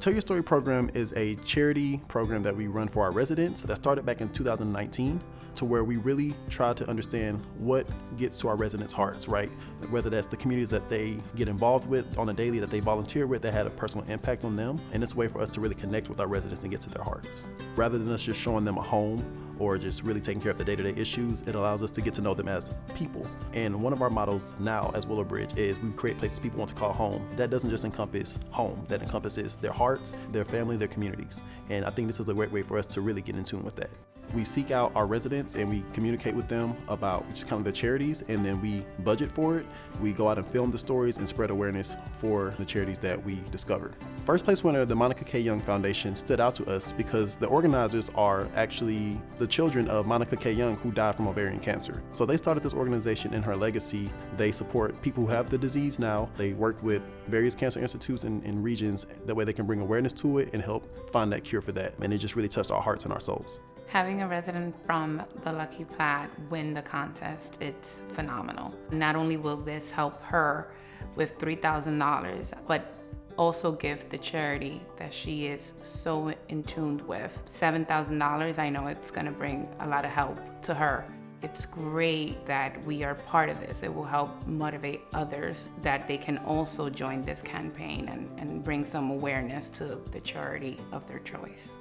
Tell Your Story program is a charity program that we run for our residents that started back in 2019, to where we really try to understand what gets to our residents' hearts, right? Whether that's the communities that they get involved with on a daily, that they volunteer with, that had a personal impact on them. And it's a way for us to really connect with our residents and get to their hearts. Rather than us just showing them a home or just really taking care of the day-to-day issues, it allows us to get to know them as people. And one of our mottos now as Willow Bridge is we create places people want to call home. That doesn't just encompass home, that encompasses their hearts, their family, their communities. And I think this is a great way for us to really get in tune with that. We seek out our residents and we communicate with them about just kind of the charities, and then we budget for it. We go out and film the stories and spread awareness for the charities that we discover. First place winner, the Monica K. Young Foundation, stood out to us because the organizers are actually the children of Monica K. Young, who died from ovarian cancer. So they started this organization in her legacy. They support people who have the disease now. They work with various cancer institutes in regions. That way they can bring awareness to it and help find that cure for that. And it just really touched our hearts and our souls. Having a resident from the Lucky Platte win the contest, it's phenomenal. Not only will this help her with $3,000, but also give the charity that she is so in tune with $7,000. I know it's gonna bring a lot of help to her. It's great that we are part of this. It will help motivate others that they can also join this campaign and bring some awareness to the charity of their choice.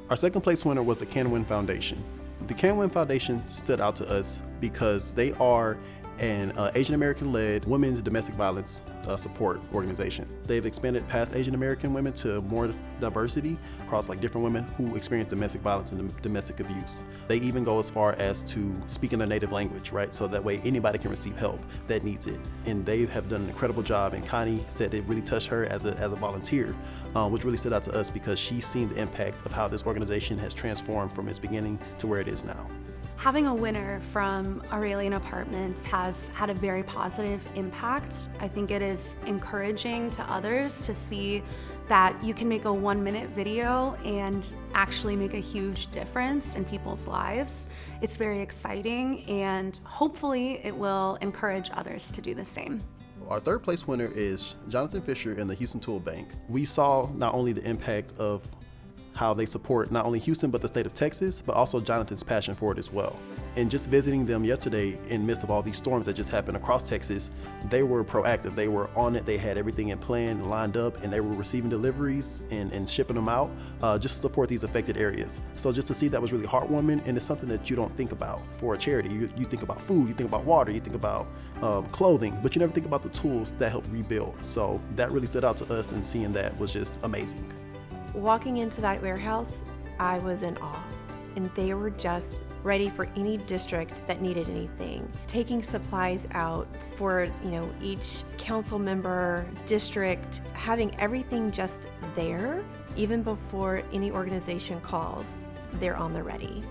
Our second place winner was the Can Win Foundation. The Can Win Foundation stood out to us because they are an Asian American-led women's domestic violence support organization. They've expanded past Asian American women to more diversity across like different women who experience domestic violence and domestic abuse. They even go as far as to speak in their native language, right? So that way anybody can receive help that needs it. And they have done an incredible job, and Connie said it really touched her as a volunteer, which really stood out to us because she's seen the impact of how this organization has transformed from its beginning to where it is now. Having a winner from Aurelian Apartments has had a very positive impact. I think it is encouraging to others to see that you can make a 1-minute video and actually make a huge difference in people's lives. It's very exciting, and hopefully it will encourage others to do the same. Our third place winner is Jonathan Fisher and the Houston Tool Bank. We saw not only the impact of how they support not only Houston but the state of Texas, but also Jonathan's passion for it as well. And just visiting them yesterday in the midst of all these storms that just happened across Texas, they were proactive. They were on it. They had everything in plan, lined up, and they were receiving deliveries and shipping them out just to support these affected areas. So just to see that was really heartwarming, and it's something that you don't think about for a charity. You think about food, you think about water, you think about clothing, but you never think about the tools that help rebuild. So that really stood out to us, and seeing that was just amazing. Walking into that warehouse, I was in awe, and they were just ready for any district that needed anything. Taking supplies out for, each council member, district, having everything just there, even before any organization calls, they're on the ready.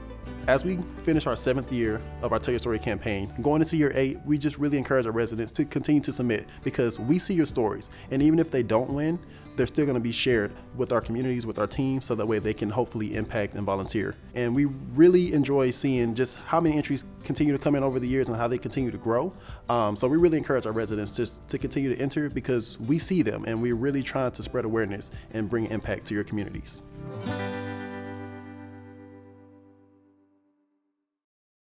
As we finish our 7th year of our Tell Your Story campaign, going into year 8, we just really encourage our residents to continue to submit, because we see your stories, and even if they don't win, they're still going to be shared with our communities, with our team, so that way they can hopefully impact and volunteer. And we really enjoy seeing just how many entries continue to come in over the years and how they continue to grow. So we really encourage our residents just to continue to enter, because we see them and we're really trying to spread awareness and bring impact to your communities.